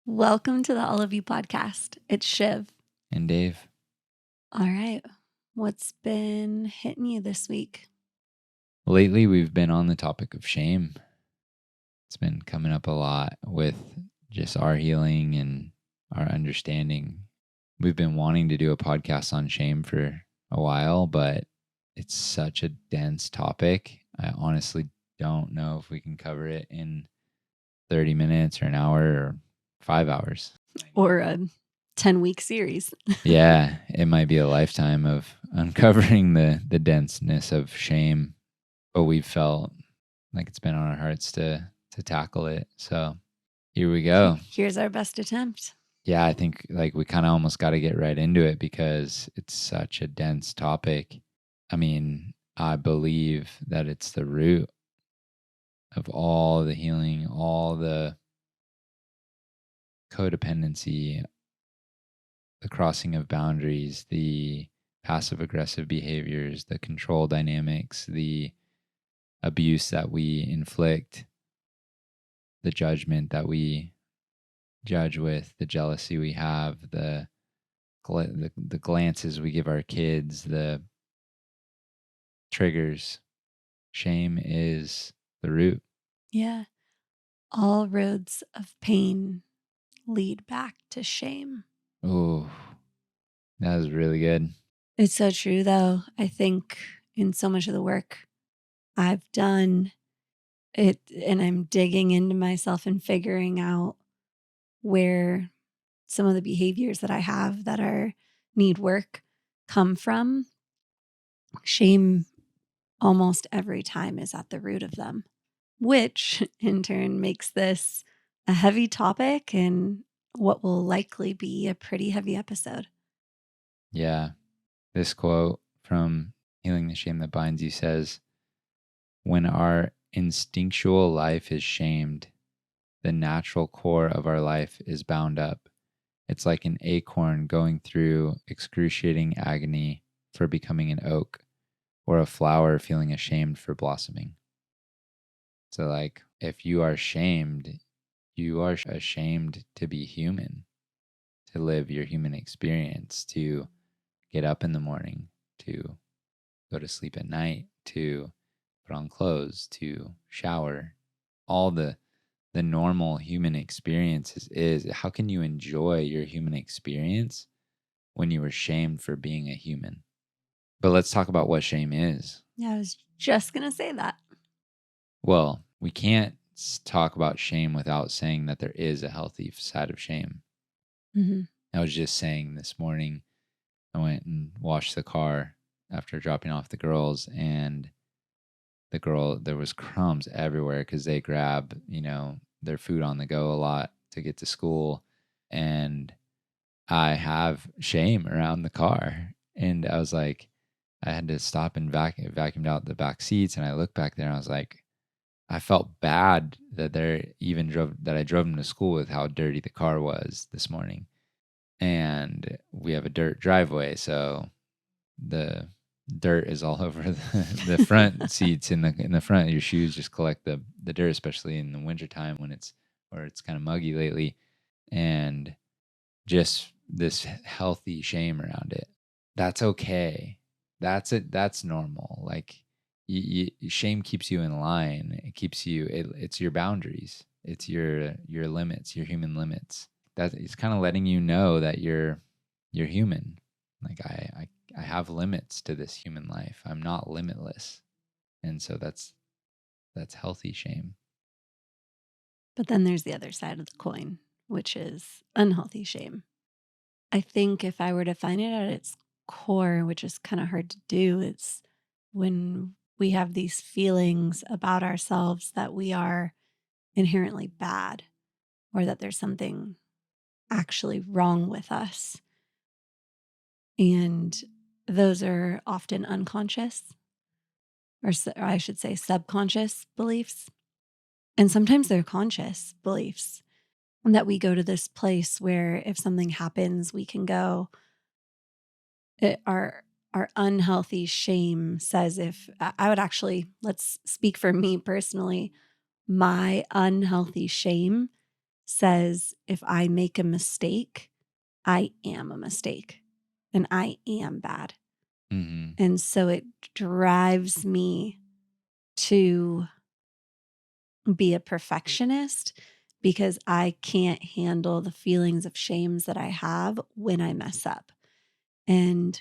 Welcome to the All of You podcast. It's Shiv. And Dave, All right. What's been hitting you this week? lately we've been on the topic of shame. It's been coming up a lot with just our healing and our understanding. We've been wanting to do a podcast on shame for a while, but it's such a dense topic. I honestly don't know if we can cover it in 30 minutes or an hour or 5 hours. Or a 10-week series. Yeah, it might be a lifetime of uncovering the denseness of shame, but we've felt like it's been on our hearts to tackle it. So here we go. Here's our best attempt. Yeah, I think like we kind of almost got to get right into it because it's such a dense topic. I mean, I believe that it's the root of all the healing, all the codependency, the crossing of boundaries, the passive aggressive behaviors, the control dynamics, the abuse that we inflict, the judgment that we judge with, the jealousy we have, the glances we give our kids, the triggers. Shame is the root. Yeah. All roads of pain lead back to shame. Oh, that was really good. It's so true, though. I think in so much of the work I've done, and I'm digging into myself and figuring out where some of the behaviors that I have that need work come from. Shame almost every time is at the root of them, which in turn makes this a heavy topic and what will likely be a pretty heavy episode. Yeah. This quote from Healing the Shame That Binds You says, "When our instinctual life is shamed, the natural core of our life is bound up. It's like an acorn going through excruciating agony for becoming an oak, or a flower feeling ashamed for blossoming." So, like, if you are shamed, you are ashamed to be human, to live your human experience, to get up in the morning, to go to sleep at night, to put on clothes, to shower. All the normal human experiences is how can you enjoy your human experience when you were shamed for being a human? But let's talk about what shame is. Yeah, I was just going to say that. Well, we can't talk about shame without saying that there is a healthy side of shame. Mm-hmm. I was just saying this morning, I went and washed the car after dropping off the girls, and there was crumbs everywhere because they grab, their food on the go a lot to get to school. And I have shame around the car. And I was like, I had to stop and vacuumed out the back seats. And I looked back there and I was like, I felt bad that I drove them to school with how dirty the car was this morning. And we have a dirt driveway, so the dirt is all over the front seats in the front. Your shoes just collect the dirt, especially in the wintertime when it's kind of muggy lately. And just this healthy shame around it. That's okay. That's normal. Like shame keeps you in line. It keeps you. It's your boundaries. It's your limits. Your human limits. That it's kind of letting you know that you're human. Like I have limits to this human life. I'm not limitless, and so that's healthy shame. But then there's the other side of the coin, which is unhealthy shame. I think if I were to find it at its core, which is kind of hard to do, it's when we have these feelings about ourselves that we are inherently bad or that there's something actually wrong with us. And those are often unconscious, or I should say subconscious beliefs. And sometimes they're conscious beliefs that we go to this place where if something happens, we can go, our unhealthy shame says, if I would actually, let's speak for me personally, my unhealthy shame says if I make a mistake, I am a mistake and I am bad. Mm-hmm. And so it drives me to be a perfectionist because I can't handle the feelings of shames that I have when I mess up. And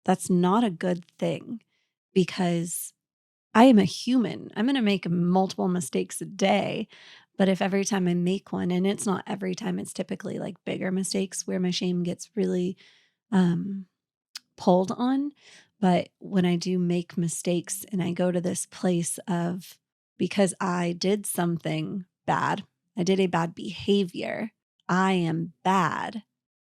that's not a good thing because I am a human. I'm going to make multiple mistakes a day. But if every time I make one, and it's not every time, it's typically like bigger mistakes where my shame gets really um, pulled on. But when I do make mistakes and I go to this place of because I did something bad, I did a bad behavior, I am bad.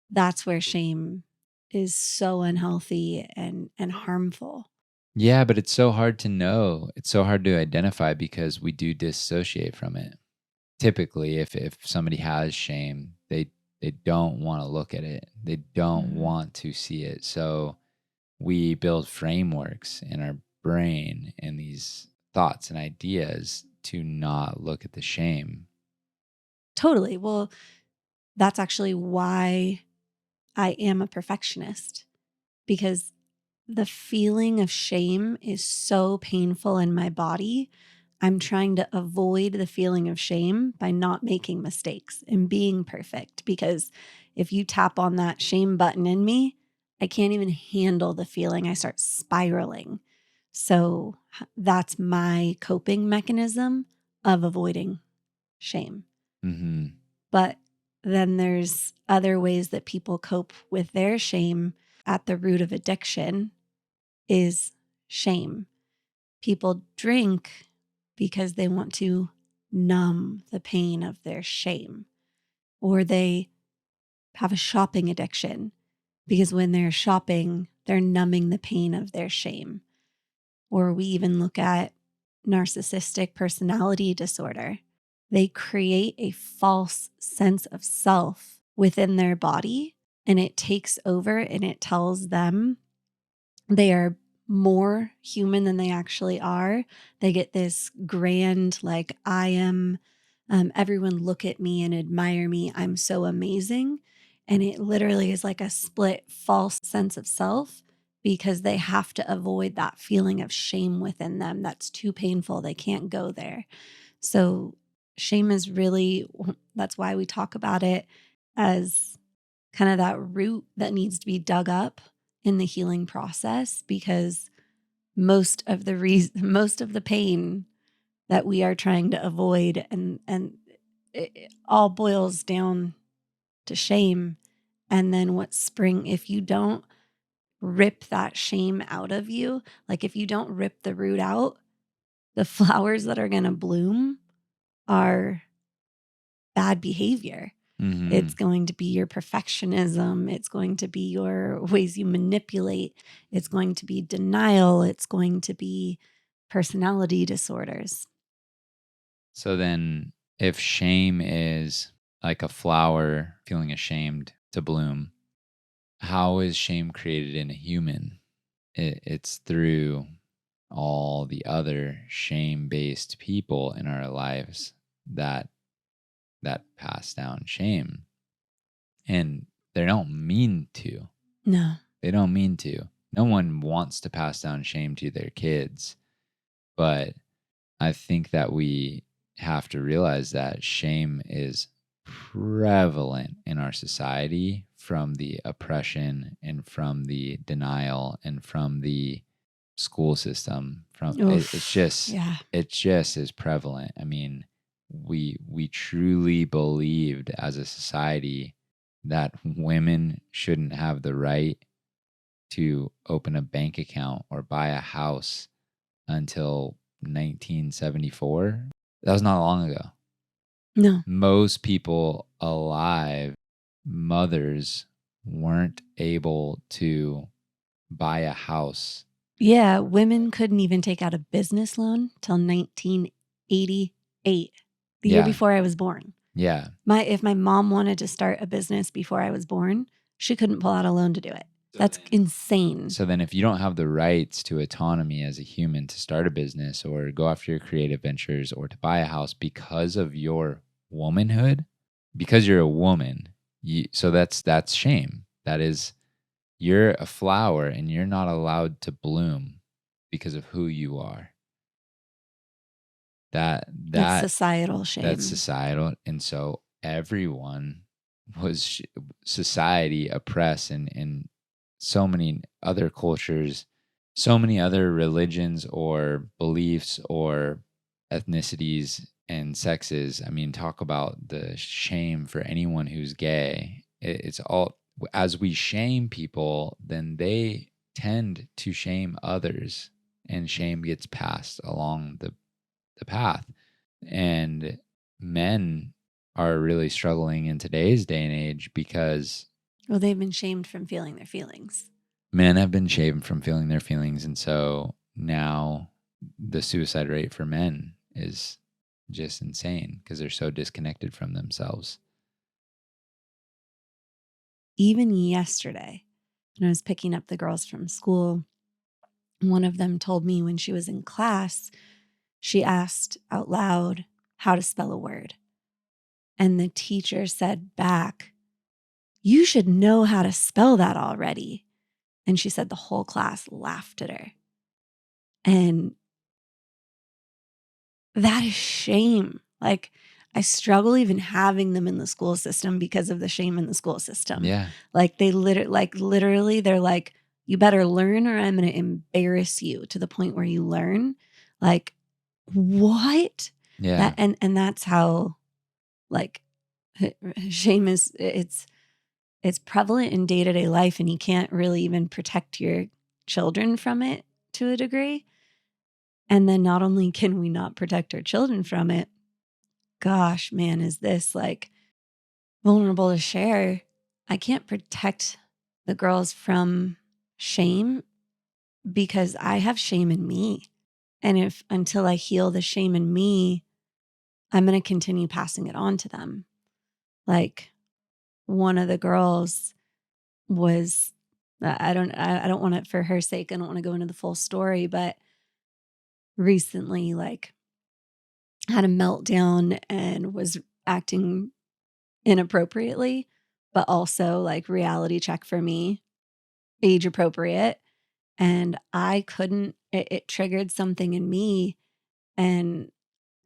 That's where shame is so unhealthy and harmful. Yeah, but it's so hard to know. It's so hard to identify because we do dissociate from it. Typically, if somebody has shame, they don't want to look at it. They don't Mm. want to see it. So we build frameworks in our brain and these thoughts and ideas to not look at the shame. Totally. Well, that's actually why I am a perfectionist because the feeling of shame is so painful in my body. I'm trying to avoid the feeling of shame by not making mistakes and being perfect. Because if you tap on that shame button in me, I can't even handle the feeling. I start spiraling. So that's my coping mechanism of avoiding shame. Hmm. But then there's other ways that people cope with their shame. At the root of addiction is shame. People drink because they want to numb the pain of their shame, or they have a shopping addiction because when they're shopping, they're numbing the pain of their shame. Or we even look at narcissistic personality disorder. They create a false sense of self within their body and it takes over and it tells them they are more human than they actually are. They get this grand, like, I am, everyone look at me and admire me. I'm so amazing. And it literally is like a split false sense of self because they have to avoid that feeling of shame within them. That's too painful. They can't go there. So, shame is really, that's why we talk about it as kind of that root that needs to be dug up in the healing process because most of the pain that we are trying to avoid and it all boils down to shame. And then if you don't rip that shame out of you, like if you don't rip the root out, the flowers that are going to bloom are bad behavior. It's Hmm. going to be your perfectionism. It's going to be your ways you manipulate. It's going to be denial. It's going to be personality disorders. So then, if shame is like a flower feeling ashamed to bloom, how is shame created in a human? It's through all the other shame-based people in our lives that pass down shame, and they don't mean to. No, They don't mean to. No one wants to pass down shame to their kids, but I think that we have to realize that shame is prevalent in our society from the oppression and from the denial and from the school system. From oof, yeah, it just is prevalent. I mean, we truly believed as a society that women shouldn't have the right to open a bank account or buy a house until 1974. That was not long ago. no, Most people alive, mothers, weren't able to buy a house. yeah. Women couldn't even take out a business loan till 1988, the year Yeah, before I was born. yeah. If my mom wanted to start a business before I was born, she couldn't pull out a loan to do it. That's insane. So then, if you don't have the rights to autonomy as a human to start a business or go after your creative ventures or to buy a house because of your womanhood because you're a woman. So that's shame. That is, you're a flower and you're not allowed to bloom because of who you are. That That's that societal that's shame. societal, and so everyone was society oppressed, and so many other cultures, so many other religions or beliefs or ethnicities and sexes. I mean, talk about the shame for anyone who's gay. It's all, as we shame people, then they tend to shame others, and shame gets passed along the path. And men are really struggling in today's day and age because Well, they've been shamed from feeling their feelings. men have been shamed from feeling their feelings. And so now the suicide rate for men is just insane because they're so disconnected from themselves. Even yesterday, when I was picking up the girls from school, one of them told me when she was in class, she asked out loud how to spell a word. And the teacher said back, "You should know how to spell that already." And she said the whole class laughed at her. And that is shame. Like, I struggle even having them in the school system because of the shame in the school system. Yeah. Like, literally, they're like, "You better learn or I'm going to embarrass you," to the point where you learn. Like, what? Yeah. And that's how, like, shame is, it's prevalent in day-to-day life, and you can't really even protect your children from it to a degree. And then not only can we not protect our children from it, gosh, man, is this like vulnerable to share? I can't protect the girls from shame because I have shame in me. And if until I heal the shame in me, I'm going to continue passing it on to them. Like, one of the girls was, I don't want it for her sake. I don't want to go into the full story, but recently, like, had a meltdown and was acting inappropriately, but also like reality check for me, age appropriate. And I couldn't, it triggered something in me. And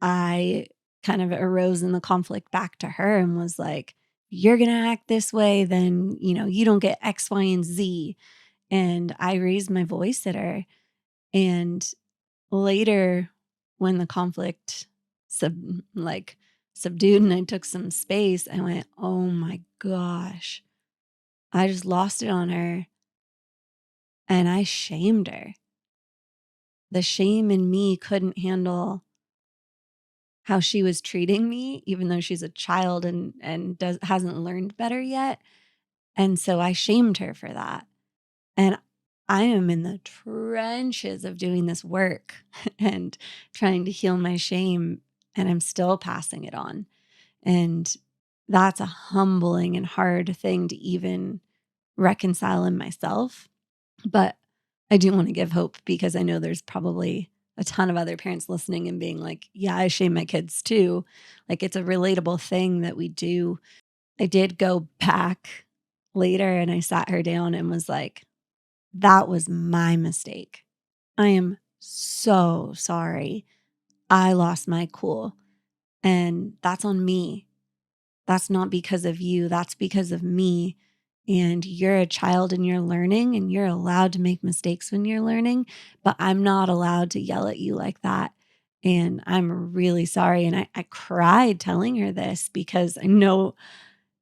I kind of arose in the conflict back to her and was like, "You're going to act this way, then, you don't get X, Y, and Z." And I raised my voice at her. And later, when the conflict sub like subdued and I took some space, I went, "Oh my gosh, I just lost it on her." And I shamed her. The shame in me couldn't handle how she was treating me, even though she's a child and hasn't learned better yet. And so I shamed her for that. And I am in the trenches of doing this work and trying to heal my shame, and I'm still passing it on. And that's a humbling and hard thing to even reconcile in myself. But I do want to give hope because I know there's probably a ton of other parents listening and being like, "Yeah, I shame my kids too." Like, it's a relatable thing that we do. I did go back later and I sat her down and was like, "That was my mistake. I am so sorry. I lost my cool. And that's on me. That's not because of you. That's because of me. And you're a child and you're learning and you're allowed to make mistakes when you're learning, but I'm not allowed to yell at you like that. And I'm really sorry." And I cried telling her this because I know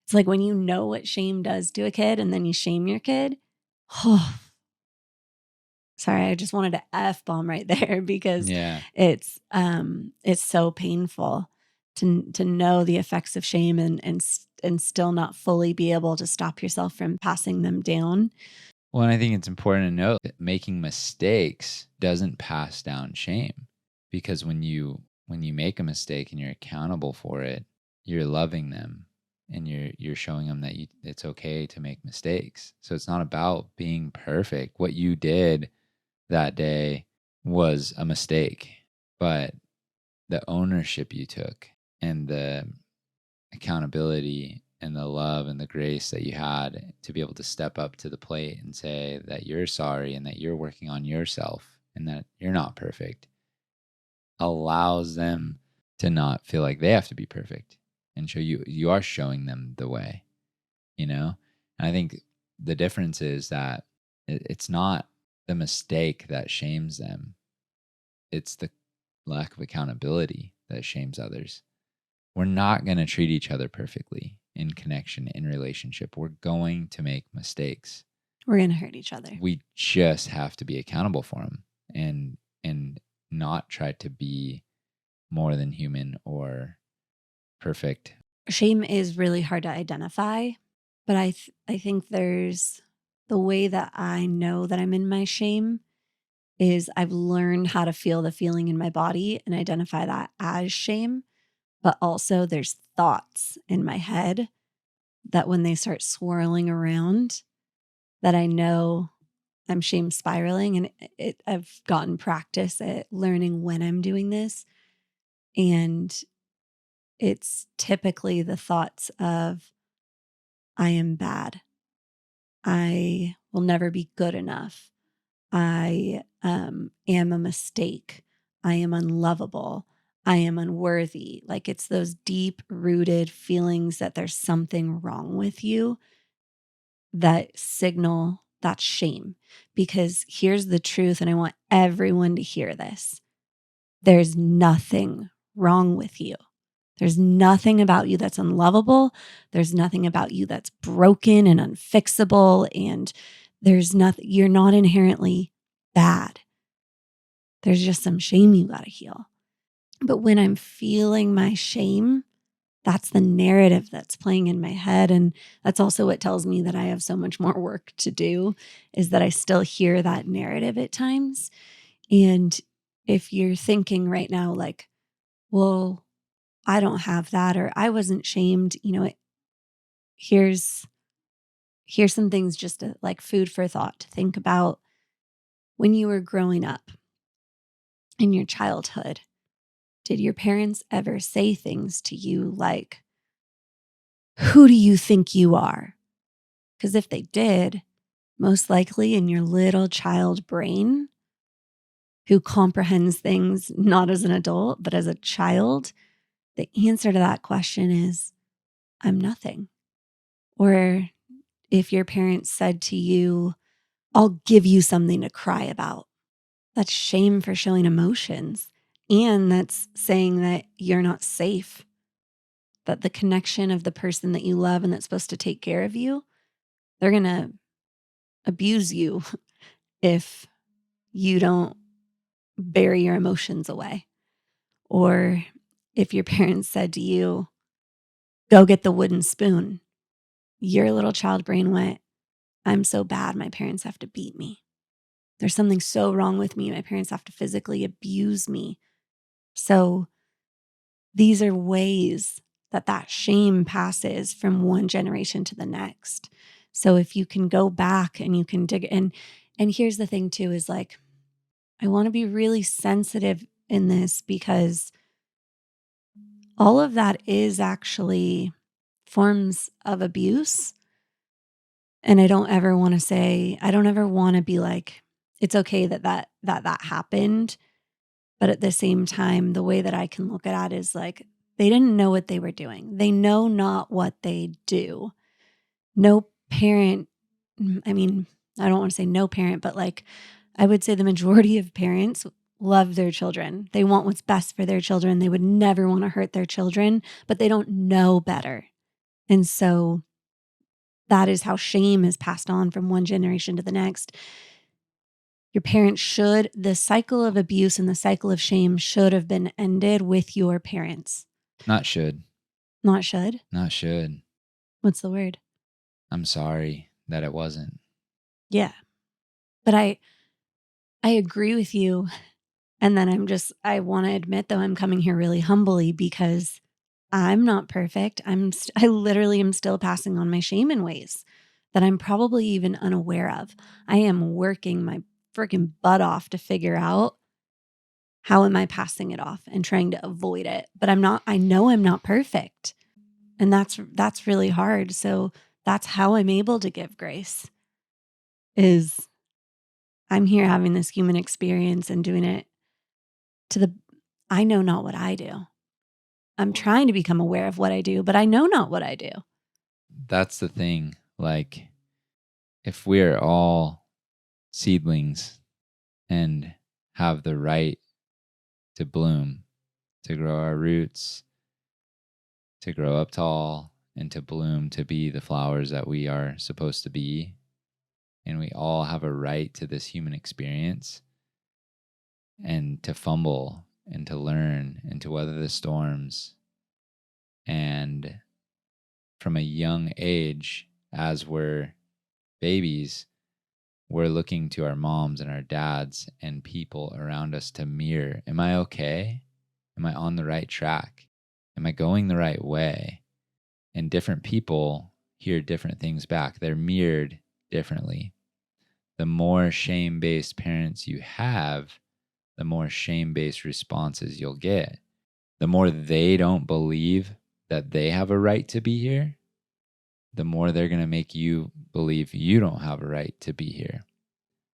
it's like when you know what shame does to a kid and then you shame your kid. Oh, sorry, I just wanted to F bomb right there because Yeah. it's so painful to know the effects of shame and still not fully be able to stop yourself from passing them down. Well, and I think it's important to note that making mistakes doesn't pass down shame, because when you make a mistake and you're accountable for it, you're loving them and you're showing them that it's okay to make mistakes. So it's not about being perfect. What you did that day was a mistake, but the ownership you took and accountability and the love and the grace that you had to be able to step up to the plate and say that you're sorry and that you're working on yourself and that you're not perfect allows them to not feel like they have to be perfect and show you are showing them the way, you know? And I think the difference is that it's not the mistake that shames them, it's the lack of accountability that shames others. We're not going to treat each other perfectly in connection, in relationship. We're going to make mistakes. We're going to hurt each other. We just have to be accountable for them and not try to be more than human or perfect. Shame is really hard to identify, but I think there's the way that I know that I'm in my shame is I've learned how to feel the feeling in my body and identify that as shame. But also there's thoughts in my head that when they start swirling around, that I know I'm shame spiraling. And I've gotten practice at learning when I'm doing this. And it's typically the thoughts of, I am bad. I will never be good enough. I am a mistake. I am unlovable. I am unworthy. Like it's those deep rooted feelings that there's something wrong with you that signal that shame. Because here's the truth, and I want everyone to hear this: there's nothing wrong with you. There's nothing about you that's unlovable. There's nothing about you that's broken and unfixable. And there's nothing, you're not inherently bad. There's just some shame you got to heal. But when I'm feeling my shame, that's the narrative that's playing in my head. And that's also what tells me that I have so much more work to do, is that I still hear that narrative at times. And if you're thinking right now, like, well, I don't have that, or I wasn't shamed, here's some things just to, like, food for thought to think about. When you were growing up in your childhood, did your parents ever say things to you like, who do you think you are? Because if they did, most likely in your little child brain, who comprehends things not as an adult, but as a child, the answer to that question is, I'm nothing. Or if your parents said to you, I'll give you something to cry about, that's shame for showing emotions. And that's saying that you're not safe, that the connection of the person that you love and that's supposed to take care of you, they're going to abuse you if you don't bury your emotions away. Or if your parents said to you, go get the wooden spoon, your little child brain went, I'm so bad, my parents have to beat me. There's something so wrong with me, my parents have to physically abuse me. So these are ways that shame passes from one generation to the next. So if you can go back and you can dig, and here's the thing too, is like, I want to be really sensitive in this, because all of that is actually forms of abuse. And I don't ever want to be like, it's okay that happened. But at the same time, the way that I can look at it is like, they didn't know what they were doing. They know not what they do. No parent, I mean, I don't want to say no parent, but like, I would say the majority of parents love their children. They want what's best for their children. They would never want to hurt their children, but they don't know better. And so that is how shame is passed on from one generation to the next. The cycle of abuse and the cycle of shame should have been ended with your parents. Not should. Not should? Not should. What's the word? I'm sorry that it wasn't. Yeah. But I agree with you. And then I want to admit, though, I'm coming here really humbly, because I'm not perfect. I literally am still passing on my shame in ways that I'm probably even unaware of. I am working my freaking butt off to figure out, how am I passing it off and trying to avoid it? But I know I'm not perfect. And that's really hard. So that's how I'm able to give grace is I'm here having this human experience and doing it to the I know not what I do. I'm Well, trying to become aware of what I do, but I know not what I do. that's the thing. Like, if we're all seedlings and have the right to bloom, to grow our roots, to grow up tall, and to bloom to be the flowers that we are supposed to be, and we all have a right to this human experience and to fumble and to learn and to weather the storms. And from a young age, as we're babies, we're looking to our moms and our dads and people around us to mirror. Am I okay? Am I on the right track? Am I going the right way? And different people hear different things back. They're mirrored differently. The more shame based parents you have, the more shame based responses you'll get. The more they don't believe that they have a right to be here, the more they're going to make you believe you don't have a right to be here.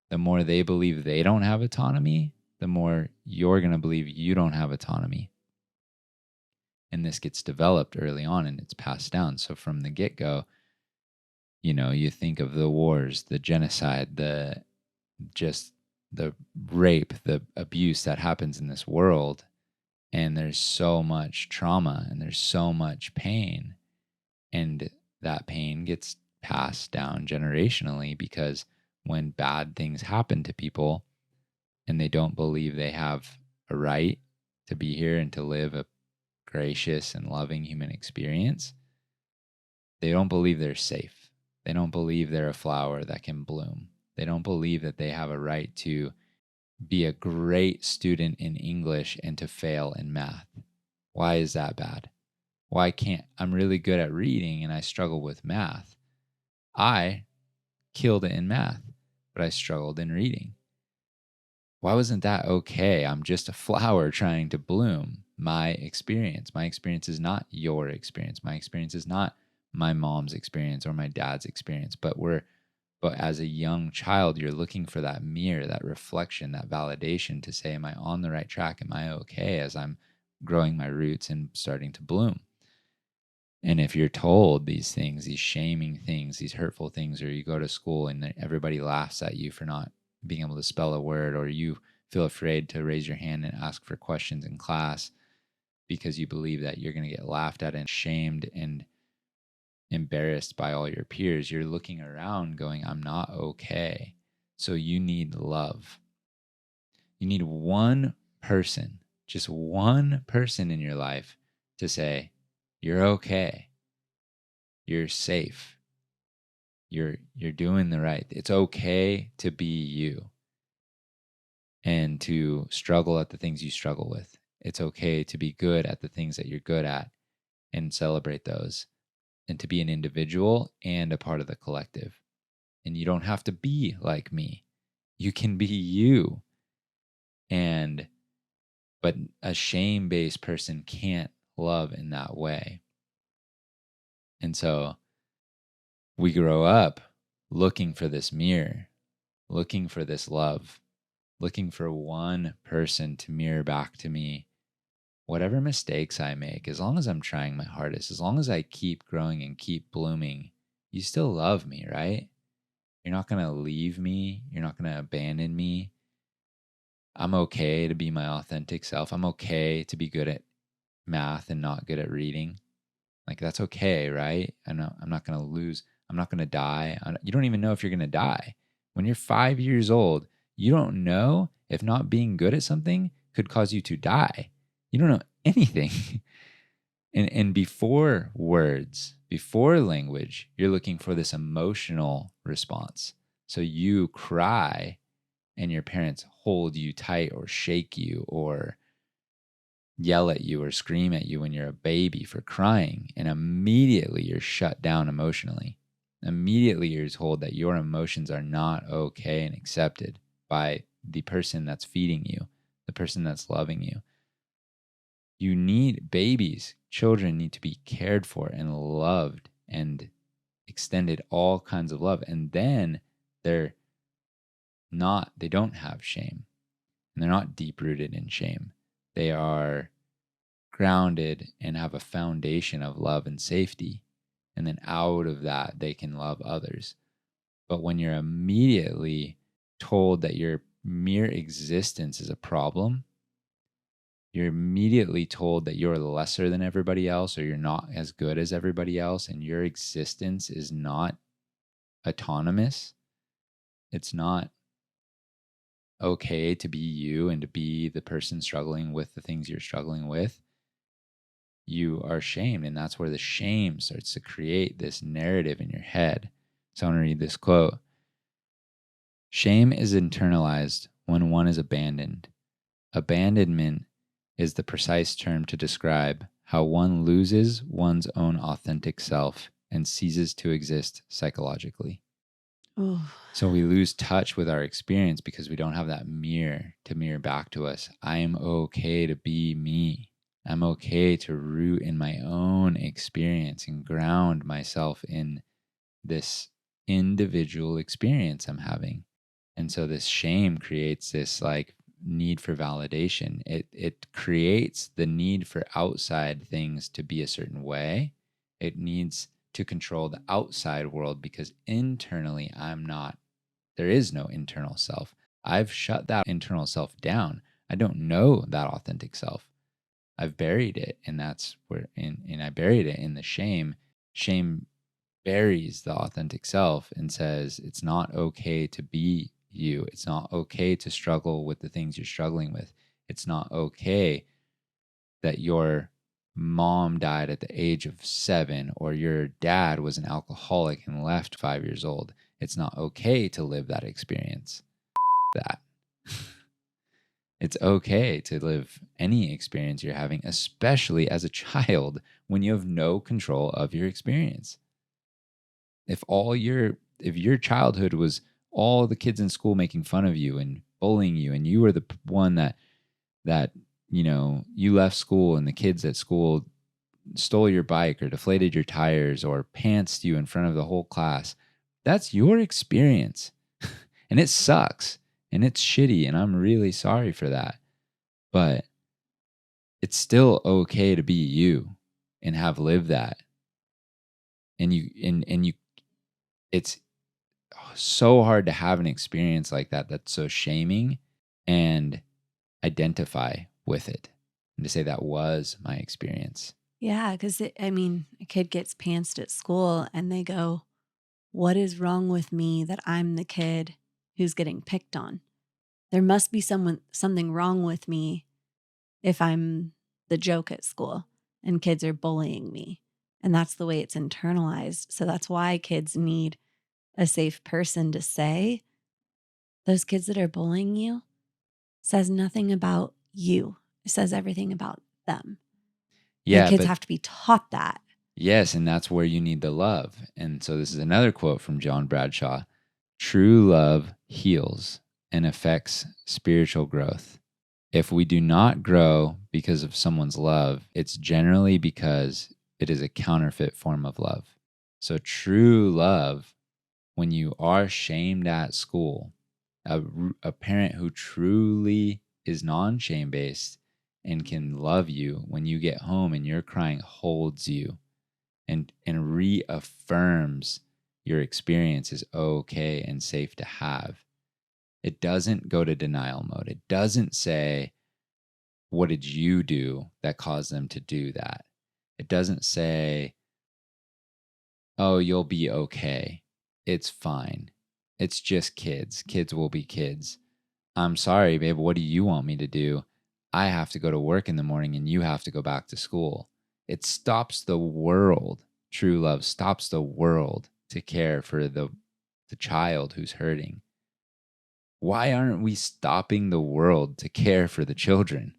The more they believe they don't have autonomy, the more you're going to believe you don't have autonomy. And this gets developed early on and it's passed down. So from the get go, you think of the wars, the genocide, the rape, the abuse that happens in this world. And there's so much trauma and there's so much pain. And that pain gets passed down generationally because when bad things happen to people and they don't believe they have a right to be here and to live a gracious and loving human experience, they don't believe they're safe. They don't believe they're a flower that can bloom. They don't believe that they have a right to be a great student in English and to fail in math. Why is that bad? Why can't I'm really good at reading and I struggle with math? I killed it in math, but I struggled in reading. Why wasn't that okay? I'm just a flower trying to bloom. My experience is not your experience. My experience is not my mom's experience or my dad's experience, but as a young child, you're looking for that mirror, that reflection, that validation to say, am I on the right track? Am I okay as I'm growing my roots and starting to bloom? And if you're told these things, these shaming things, these hurtful things, or you go to school and everybody laughs at you for not being able to spell a word, or you feel afraid to raise your hand and ask for questions in class because you believe that you're going to get laughed at and shamed and embarrassed by all your peers, you're looking around going, I'm not okay. So you need love. You need one person, just one person in your life to say, you're okay. You're safe. You're doing the right. It's okay to be you and to struggle at the things you struggle with. It's okay to be good at the things that you're good at and celebrate those, and to be an individual and a part of the collective. And you don't have to be like me. You can be you. But a shame-based person can't love in that way. And so we grow up looking for this mirror, looking for this love, looking for one person to mirror back to me whatever mistakes I make. As long as I'm trying my hardest, as long as I keep growing and keep blooming, you still love me, right? You're not going to leave me. You're not going to abandon me. I'm okay to be my authentic self. I'm okay to be good at math and not good at reading. Like, that's okay, right? I'm not going to lose. I'm not going to die. You don't even know if you're going to die. When you're 5 years old, you don't know if not being good at something could cause you to die. You don't know anything. And before words, before language, you're looking for this emotional response. So you cry and your parents hold you tight or shake you or yell at you or scream at you when you're a baby for crying, and immediately you're shut down emotionally. Immediately you're told that your emotions are not okay and accepted by the person that's feeding you, the person that's loving you. Children need to be cared for and loved and extended all kinds of love. And then they don't have shame, and they're not deep rooted in shame. They are grounded and have a foundation of love and safety. And then out of that, they can love others. But when you're immediately told that your mere existence is a problem, you're immediately told that you're lesser than everybody else, or you're not as good as everybody else, and your existence is not autonomous. It's not okay to be you and to be the person struggling with the things you're struggling with. You are shamed, and that's where the shame starts to create this narrative in your head. So I want to read this quote. Shame is internalized when one is abandoned. Abandonment is the precise term to describe how one loses one's own authentic self and ceases to exist psychologically. Ooh. So we lose touch with our experience because we don't have that mirror to mirror back to us. I am okay to be me. I'm okay to root in my own experience and ground myself in this individual experience I'm having. And so this shame creates this like need for validation. It creates the need for outside things to be a certain way. It needs to control the outside world because internally there is no internal self. I've shut that internal self down. I don't know that authentic self. I've buried it, and that's where and I buried it in the shame. Shame buries the authentic self and says it's not okay to be you. It's not okay to struggle with the things you're struggling with. It's not okay that your mom died at the age of 7 or your dad was an alcoholic and left 5 years old. It's not okay to live that experience. That. It's okay to live any experience you're having, especially as a child when you have no control of your experience. If your childhood was all the kids in school making fun of you and bullying you, and you were the one that you left school and the kids at school stole your bike or deflated your tires or pantsed you in front of the whole class, that's your experience. And it sucks and it's shitty, and I'm really sorry for that. But it's still okay to be you and have lived that. And you it's so hard to have an experience like that that's so shaming and identify with it and to say that was my experience. Yeah, because I mean, a kid gets pantsed at school and they go, "What is wrong with me that I'm the kid who's getting picked on? There must be something wrong with me if I'm the joke at school and kids are bullying me." And that's the way it's internalized. So that's why kids need a safe person to say, "Those kids that are bullying you says nothing about you. It says everything about them." And Yeah, kids but have to be taught that. yes, and that's where you need the love. And so this is another quote from John Bradshaw. True love heals and affects spiritual growth. If we do not grow because of someone's love, it's generally because it is a counterfeit form of love. So true love, when you are shamed at school, a parent who truly is non-shame based and can love you when you get home and you're crying holds you and reaffirms your experience is okay and safe to have. It doesn't go to denial mode. It doesn't say, what did you do that caused them to do that? It doesn't say, oh, you'll be okay. It's fine. It's just kids. Kids will be kids. I'm sorry, babe. What do you want me to do? I have to go to work in the morning and you have to go back to school. It stops the world. True love stops the world to care for the child who's hurting. Why aren't we stopping the world to care for the children?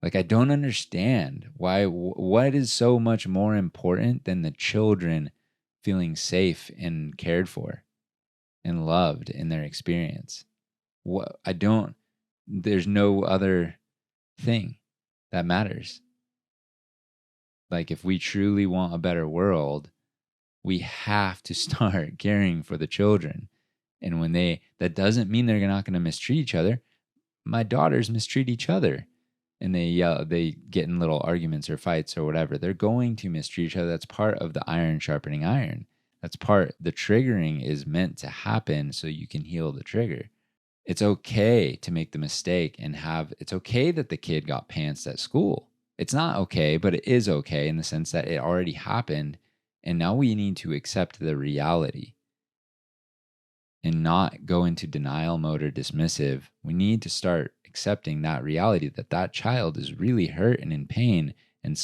Like, I don't understand what is so much more important than the children feeling safe and cared for and loved in their experience. There's no other thing that matters. Like, if we truly want a better world, we have to start caring for the children. And that doesn't mean they're not going to mistreat each other. My daughters mistreat each other, and they get in little arguments or fights or whatever. They're going to mistreat each other. That's part of the iron sharpening iron. The triggering is meant to happen so you can heal the trigger. It's okay to make the mistake it's okay that the kid got pantsed at school. It's not okay, but it is okay in the sense that it already happened. And now we need to accept the reality and not go into denial mode or dismissive. We need to start accepting that reality that that child is really hurt and in pain. And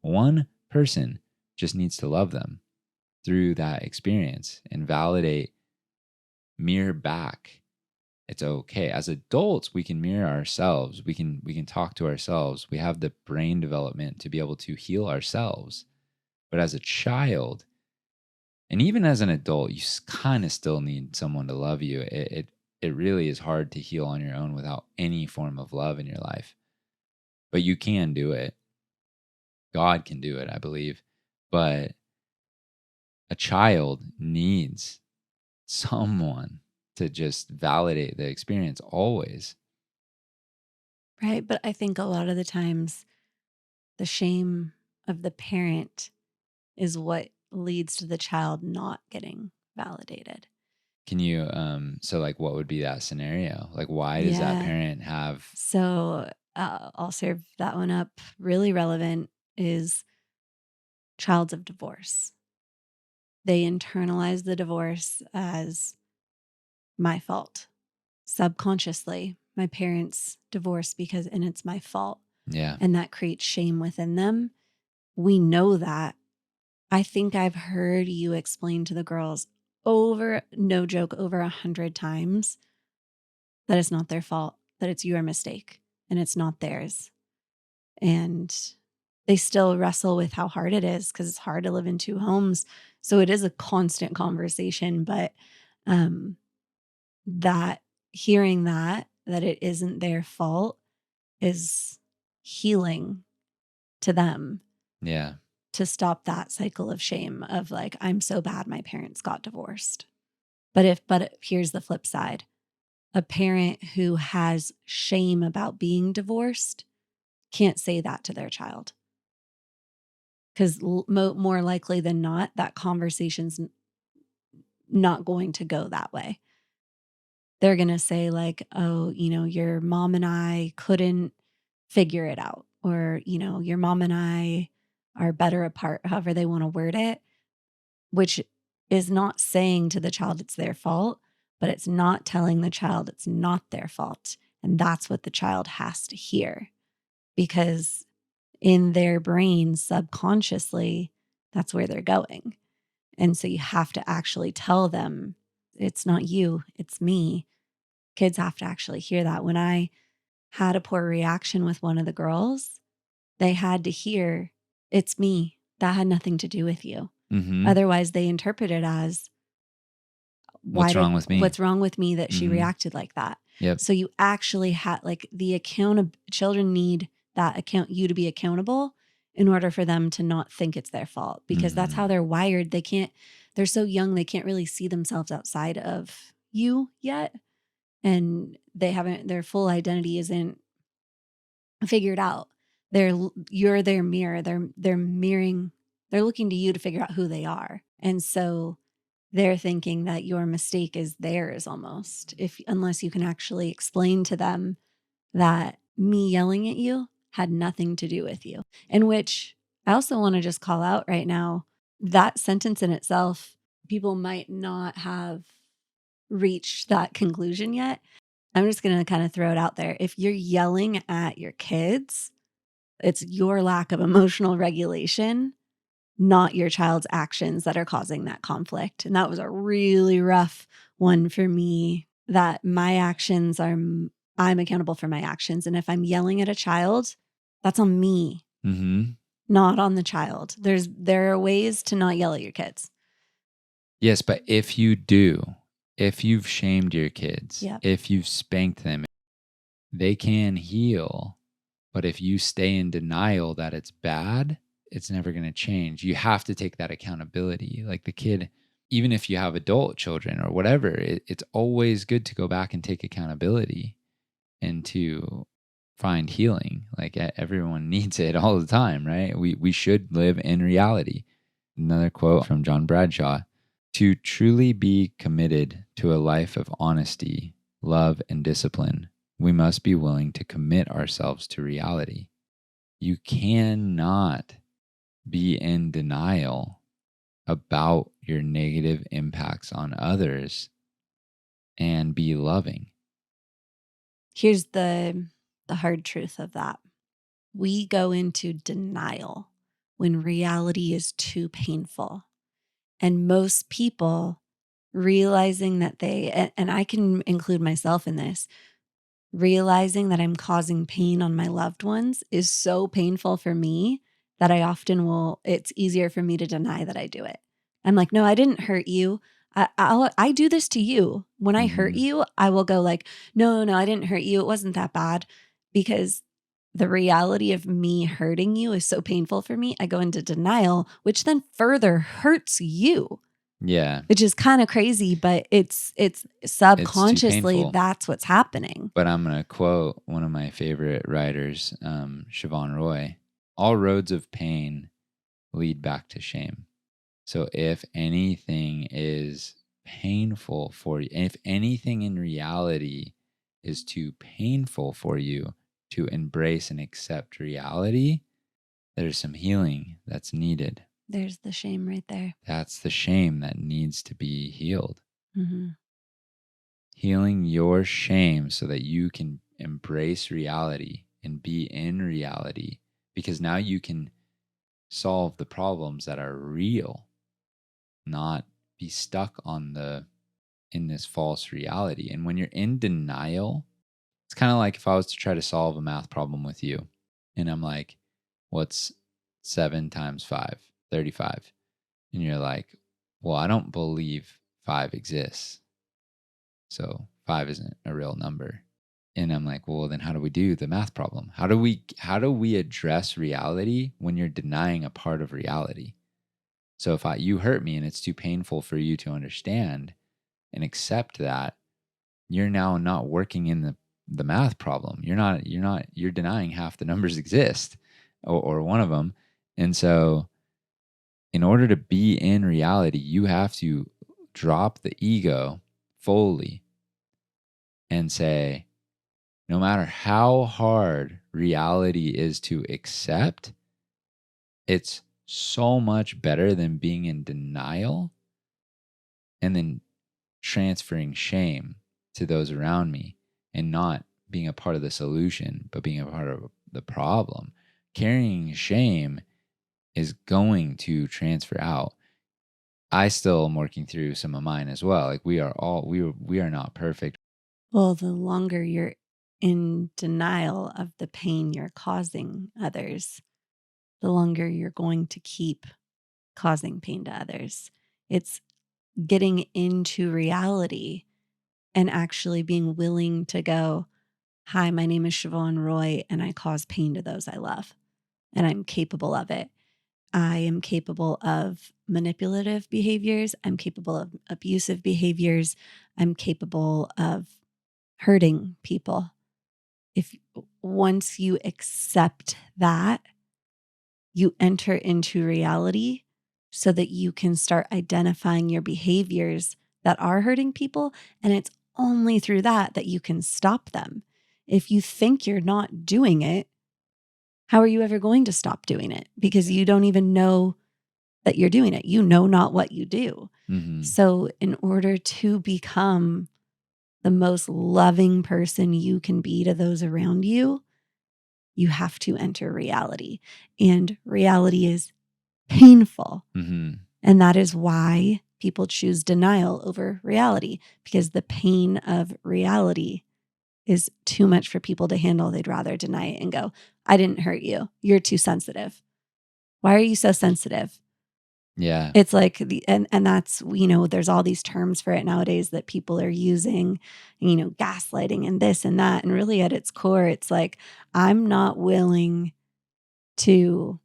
one person just needs to love them through that experience and validate, mirror back. It's okay. As adults, we can mirror ourselves. We can talk to ourselves. We have the brain development to be able to heal ourselves. But as a child, and even as an adult, you kind of still need someone to love you. It really is hard to heal on your own without any form of love in your life. But you can do it. God can do it, I believe. But a child needs someone to just validate the experience always. Right. But I think a lot of the times the shame of the parent is what leads to the child not getting validated. Can you, so like, what would be that scenario? Like, why does that Yeah. parent have, So I'll serve that one up. Really relevant is childs of divorce. They internalize the divorce as my fault. Subconsciously, my parents divorced and it's my fault. yeah, And that creates shame within them. We know that. I think I've heard you explain to the girls no joke, over 100 times that it's not their fault, that it's your mistake and it's not theirs. And they still wrestle with how hard it is because it's hard to live in two homes. So it is a constant conversation, but um, that hearing that it isn't their fault is healing to them, yeah, to stop that cycle of shame of like, I'm so bad my parents got divorced. But here's the flip side. A parent who has shame about being divorced can't say that to their child. Because more likely than not, that conversation's not going to go that way. They're going to say like, oh, your mom and I couldn't figure it out. Or, your mom and I are better apart, however they want to word it, which is not saying to the child it's their fault, but it's not telling the child it's not their fault. And that's what the child has to hear, because in their brain, subconsciously, that's where they're going. And so you have to actually tell them, it's not you, it's me. Kids have to actually hear that. When I had a poor reaction with one of the girls, they had to hear, it's me. That had nothing to do with you. mm-hmm. Otherwise, they interpret it as, What's wrong with me? What's wrong with me that she Mhm. reacted like that? Yep. So you actually had like children need you to be accountable in order for them to not think it's their fault, because that's how Mhm. they're wired. They're so young, they can't really see themselves outside of you yet. And their full identity isn't figured out. You're their mirror. They're mirroring, they're looking to you to figure out who they are. And so they're thinking that your mistake is theirs almost, unless you can actually explain to them that me yelling at you had nothing to do with you. In which I also want to just call out right now, that sentence in itself, people might not have reached that conclusion yet. I'm just going to kind of throw it out there. If you're yelling at your kids, it's your lack of emotional regulation, not your child's actions, that are causing that conflict. And that was a really rough one for me, that I'm accountable for my actions. And if I'm yelling at a child, that's on me, Mhm. not on the child. There are ways to not yell at your kids. Yes, but if you've shamed your kids, Yep. if you've spanked them, they can heal. But if you stay in denial that it's bad, it's never going to change. You have to take that accountability. Like the kid, even if you have adult children or whatever, it's always good to go back and take accountability and to find healing. Like everyone needs it all the time, right? We should live in reality. Another quote from John Bradshaw: to truly be committed to a life of honesty, love, and discipline, we must be willing to commit ourselves to reality. You cannot be in denial about your negative impacts on others and be loving. Here's the hard truth of that. We go into denial when reality is too painful. And most people realizing that and I can include myself in this, realizing that I'm causing pain on my loved ones is so painful for me that it's easier for me to deny that I do it. I'm like, no, I didn't hurt you. I do this to you. When I hurt you, I will go like, no, I didn't hurt you. It wasn't that bad, because the reality of me hurting you is so painful for me. I go into denial, which then further hurts you. Yeah. Which is kind of crazy, but it's subconsciously that's what's happening. But I'm going to quote one of my favorite writers, Siobhan Roy: all roads of pain lead back to shame. So if anything is painful for you, and if anything in reality is too painful for you to embrace and accept reality, there's some healing that's needed. There's the shame right there. That's the shame that needs to be healed. Mm-hmm. Healing your shame so that you can embrace reality and be in reality, because now you can solve the problems that are real, not be stuck in this false reality. And when you're in denial, it's kind of like if I was to try to solve a math problem with you and I'm like, what's 7 times 5? 35. And you're like, well, I don't believe 5 exists. So 5 isn't a real number. And I'm like, well, then how do we do the math problem? How do we address reality when you're denying a part of reality? So if you hurt me and it's too painful for you to understand and accept that, you're now not working in the math problem. You're denying half the numbers exist, or one of them. And so in order to be in reality, you have to drop the ego fully and say, no matter how hard reality is to accept, it's so much better than being in denial and then transferring shame to those around me and not being a part of the solution, but being a part of the problem. Carrying shame is going to transfer out. I still am working through some of mine as well. Like we are not perfect. Well, the longer you're in denial of the pain you're causing others, the longer you're going to keep causing pain to others. It's getting into reality and actually being willing to go, hi, my name is Siobhan Roy, and I cause pain to those I love, and I'm capable of it. I am capable of manipulative behaviors. I'm capable of abusive behaviors. I'm capable of hurting people. If once you accept that, you enter into reality so that you can start identifying your behaviors that are hurting people. And it's only through that you can stop them. If you think you're not doing it, how are you ever going to stop doing it? Because you don't even know that you're doing it. You know not what you do. Mm-hmm. So in order to become the most loving person you can be to those around you, you have to enter reality. And reality is painful. Mm-hmm. And that is why people choose denial over reality, because the pain of reality is too much for people to handle. They'd rather deny it and go, I didn't hurt you. You're too sensitive. Why are you so sensitive? Yeah. It's like and that's, there's all these terms for it nowadays that people are using, gaslighting and this and that. And really at its core, it's like, I'm not willing to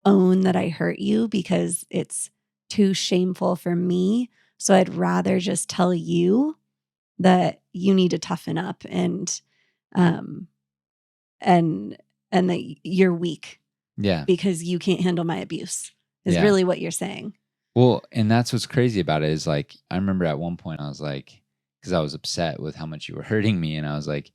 own that I hurt you because it's too shameful for me. So I'd rather just tell you that you need to toughen up um and and that you're weak Yeah. because you can't handle my abuse is Yeah. really what you're saying. Well, and that's what's crazy about it is like, I remember at one point I was like, because I was upset with how much you were hurting me. And I was like,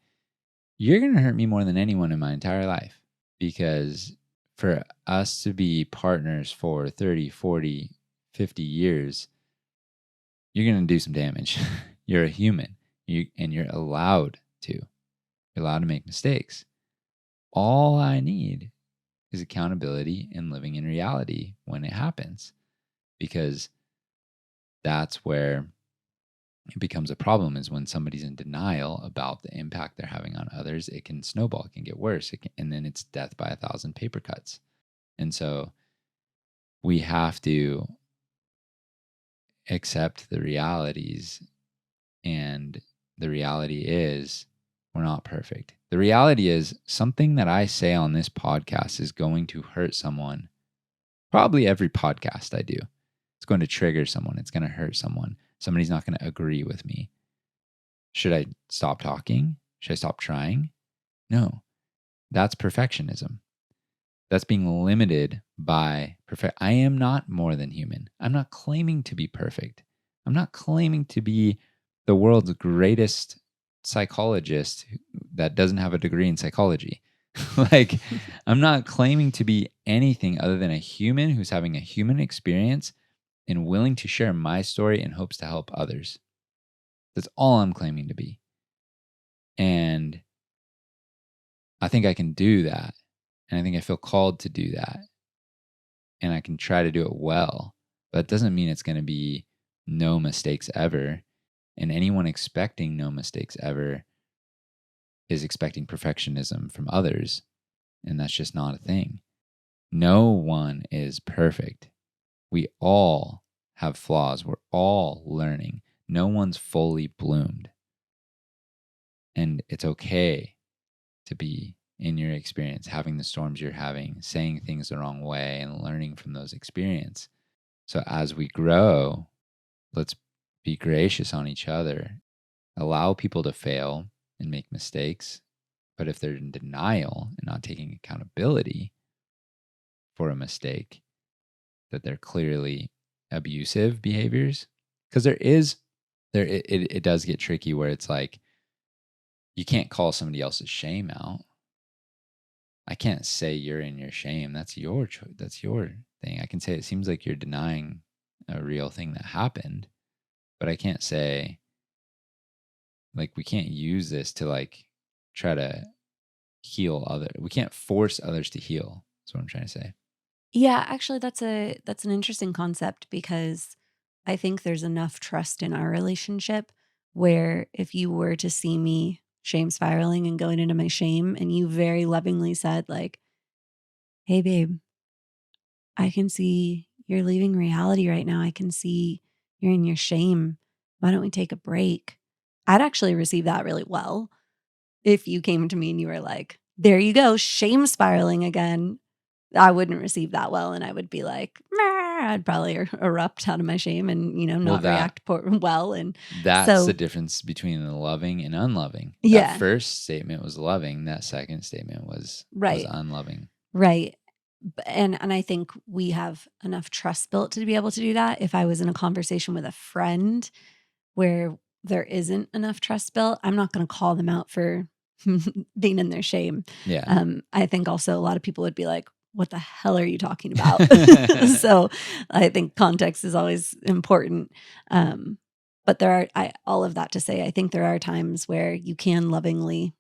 you're going to hurt me more than anyone in my entire life, because for us to be partners for 30, 40, 50 years, you're going to do some damage. You're a human, and you're allowed to. You're allowed to make mistakes. All I need is accountability and living in reality when it happens, because that's where it becomes a problem, is when somebody's in denial about the impact they're having on others. It can snowball, it can get worse, and then it's death by 1,000 paper cuts. And so we have to accept the realities, and the reality is we're not perfect. The reality is something that I say on this podcast is going to hurt someone. Probably every podcast I do, it's going to trigger someone, it's going to hurt someone. Somebody's not going to agree with me. Should I stop talking? Should I stop trying? No, that's perfectionism. That's being limited by perfect. I am not more than human. I'm not claiming to be perfect. I'm not claiming to be the world's greatest psychologist that doesn't have a degree in psychology. Like, I'm not claiming to be anything other than a human who's having a human experience and willing to share my story in hopes to help others. That's all I'm claiming to be. And I think I can do that. And I think I feel called to do that. And I can try to do it well. But it doesn't mean it's going to be no mistakes ever. And anyone expecting no mistakes ever is expecting perfectionism from others. And that's just not a thing. No one is perfect. We all have flaws. We're all learning. No one's fully bloomed. And it's okay to be in your experience, having the storms you're having, saying things the wrong way, and learning from those experiences. So as we grow, let's be gracious on each other, allow people to fail and make mistakes. But if they're in denial and not taking accountability for a mistake, that they're clearly abusive behaviors. Because it does get tricky where it's like, you can't call somebody else's shame out. I can't say you're in your shame. That's your choice. That's your thing. I can say it seems like you're denying a real thing that happened, but I can't say, like, we can't use this to like try to heal other. We can't force others to heal. That's what I'm trying to say. Yeah, actually that's an interesting concept because I think there's enough trust in our relationship where if you were to see me shame spiraling and going into my shame and you very lovingly said like, "Hey babe, I can see you're leaving reality right now. I can see you're in your shame. Why don't we take a break?" I'd actually receive that really well if you came to me and you were like, "There you go, shame spiraling again." I wouldn't receive that well, and I would be like, "Meh," I'd probably erupt out of my shame and, Well, not react well, and that's the so difference between the loving and unloving. That yeah, first statement was loving. That second statement was right, unloving. right. And I think we have enough trust built to be able to do that. If I was in a conversation with a friend where there isn't enough trust built, I'm not gonna call them out for being in their shame. Yeah. I think also a lot of people would be like, "What the hell are you talking about?" So, I think context is always important. Um, but there are all of that to say, I think there are times where you can lovingly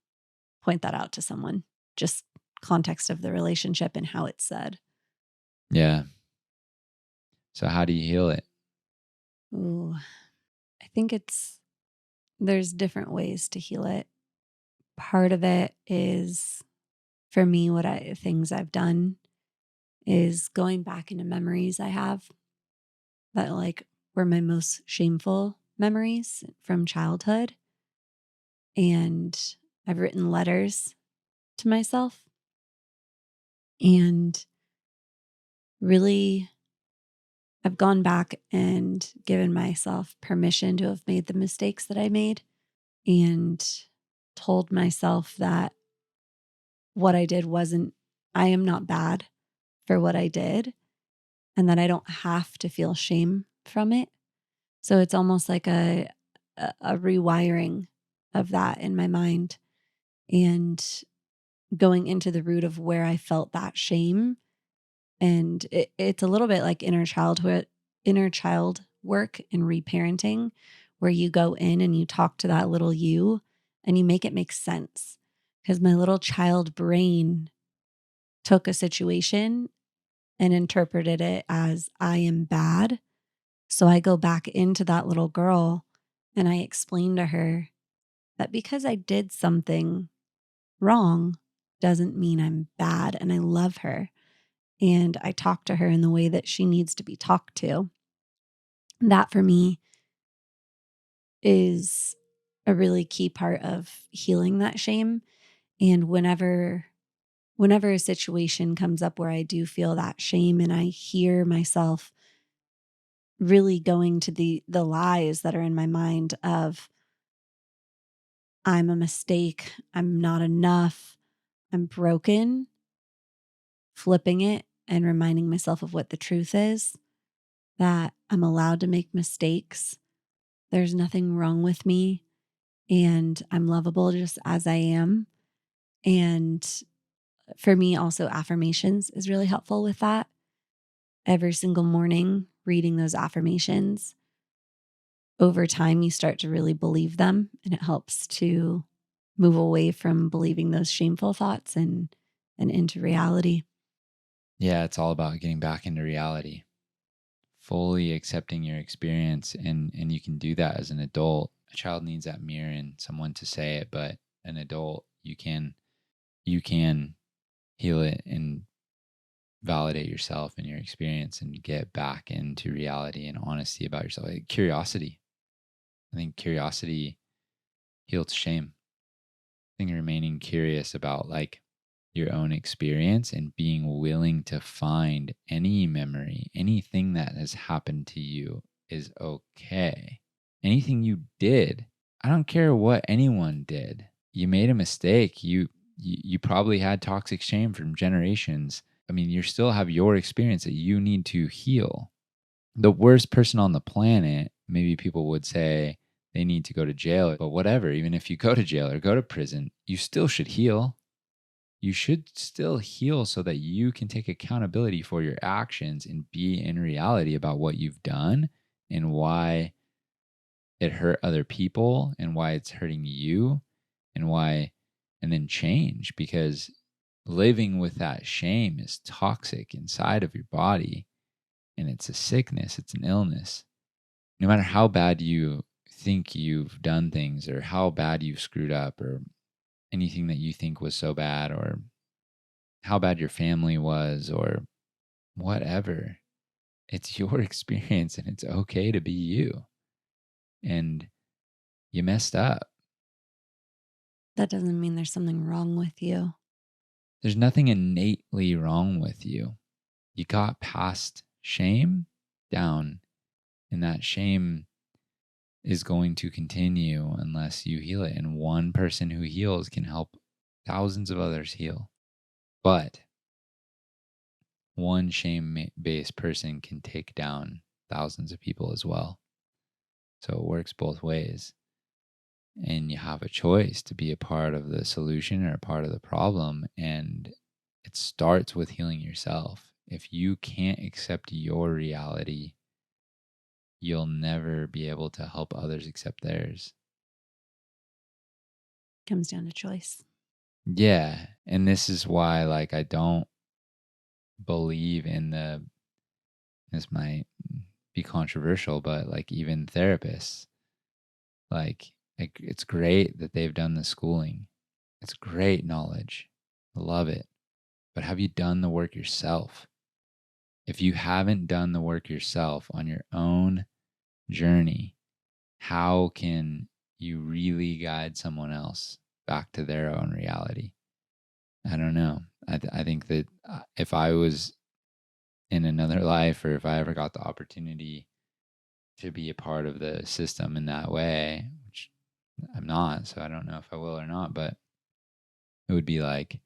point that out to someone, just context of the relationship and how it's said. Yeah. So how do you heal it? Ooh, I think there's different ways to heal it. Part of it is for me, things I've done is going back into memories I have that like were my most shameful memories from childhood. And I've written letters to myself. And really, I've gone back and given myself permission to have made the mistakes that I made and told myself that what I did wasn't, I am not bad for what I did and that I don't have to feel shame from it. So it's almost like a rewiring of that in my mind and going into the root of where I felt that shame. And it's a little bit like inner child work and reparenting, where you go in and you talk to that little you and you make it make sense. Because my little child brain took a situation and interpreted it as I am bad. So I go back into that little girl and I explain to her that because I did something wrong doesn't mean I'm bad and I love her. And I talk to her in the way that she needs to be talked to. That for me is a really key part of healing that shame. And whenever a situation comes up where I do feel that shame and I hear myself really going to the lies that are in my mind of I'm a mistake, I'm not enough, I'm broken, flipping it and reminding myself of what the truth is, that I'm allowed to make mistakes. There's nothing wrong with me and I'm lovable just as I am. And for me, also, affirmations is really helpful with that. Every single morning, reading those affirmations, over time, you start to really believe them, and it helps to move away from believing those shameful thoughts and into reality. Yeah, it's all about getting back into reality, fully accepting your experience, and you can do that as an adult. A child needs that mirror and someone to say it, but an adult, you can heal it and validate yourself and your experience and get back into reality and honesty about yourself. Like curiosity. I think curiosity heals shame. I think remaining curious about like your own experience and being willing to find any memory, anything that has happened to you is okay. Anything you did, I don't care what anyone did. You made a mistake. You probably had toxic shame from generations. I mean, you still have your experience that you need to heal. The worst person on the planet, maybe people would say they need to go to jail, but whatever, even if you go to jail or go to prison, you still should heal. You should still heal so that you can take accountability for your actions and be in reality about what you've done and why it hurt other people and why it's hurting you and why, and then change, because living with that shame is toxic inside of your body and it's a sickness, it's an illness. No matter how bad you think you've done things or how bad you've screwed up or anything that you think was so bad or how bad your family was or whatever, it's your experience and it's okay to be you. And you messed up. That doesn't mean there's something wrong with you. There's nothing innately wrong with you. You got past shame down, and that shame is going to continue unless you heal it. And one person who heals can help thousands of others heal. But one shame based person can take down thousands of people as well. So it works both ways. And you have a choice to be a part of the solution or a part of the problem. And it starts with healing yourself. If you can't accept your reality, you'll never be able to help others accept theirs. Comes down to choice. Yeah. And this is why, like, I don't believe in this might be controversial, but like, even therapists, like it's great that they've done the schooling. It's great knowledge. I love it. But have you done the work yourself? If you haven't done the work yourself on your own journey, how can you really guide someone else back to their own reality? I don't know. I think that if I was in another life, or if I ever got the opportunity to be a part of the system in that way, which I'm not, so I don't know if I will or not, but it would be like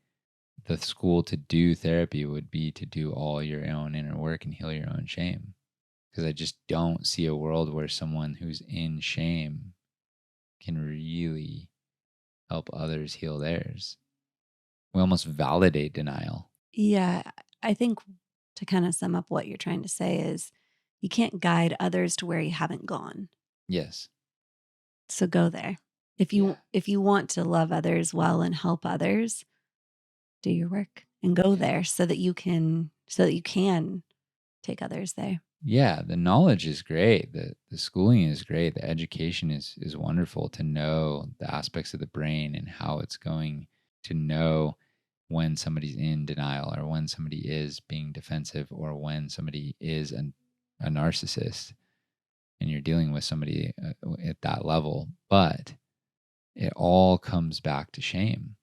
the school to do therapy would be to do all your own inner work and heal your own shame. Because I just don't see a world where someone who's in shame can really help others heal theirs. We almost validate denial. Yeah, I think to kind of sum up what you're trying to say is you can't guide others to where you haven't gone. Yes. So go there. If Yeah. you want to love others well and help others, do your work and go Yeah. there so that you can take others there. Yeah, the knowledge is great. The schooling is great. The education is wonderful to know the aspects of the brain and how it's going, to know when somebody's in denial or when somebody is being defensive or when somebody is a narcissist and you're dealing with somebody at that level. But it all comes back to shame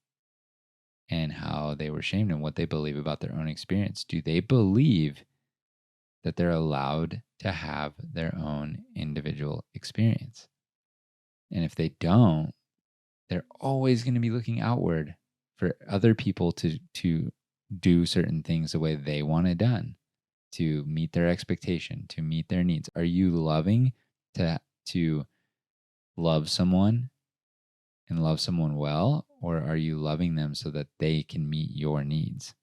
and how they were shamed and what they believe about their own experience. Do they believe that they're allowed to have their own individual experience? And if they don't, they're always going to be looking outward for other people to do certain things the way they want it done, to meet their expectation, to meet their needs. Are you loving to love someone and love someone well, or are you loving them so that they can meet your needs?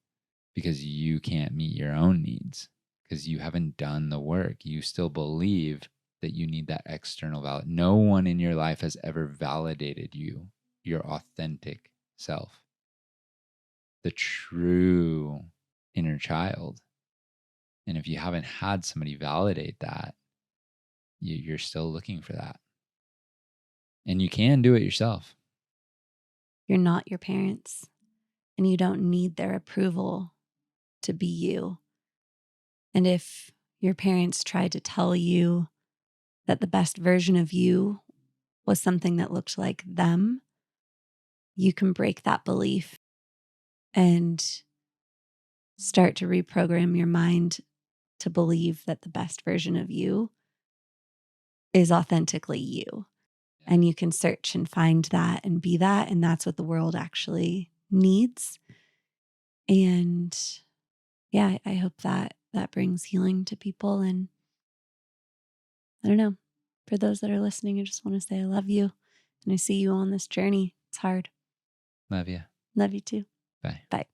Because you can't meet your own needs because you haven't done the work. You still believe that you need that external valid. No one in your life has ever validated you, your authentic self, the true inner child. And if you haven't had somebody validate that, you're still looking for that. And you can do it yourself. You're not your parents and you don't need their approval to be you. And if your parents tried to tell you that the best version of you was something that looked like them, you can break that belief and start to reprogram your mind to believe that the best version of you is authentically you. And you can search and find that and be that. And that's what the world actually needs. And yeah, I hope that that brings healing to people. And I don't know, for those that are listening, I just want to say I love you and I see you on this journey. It's hard. Love you. Love you too. Bye. Bye.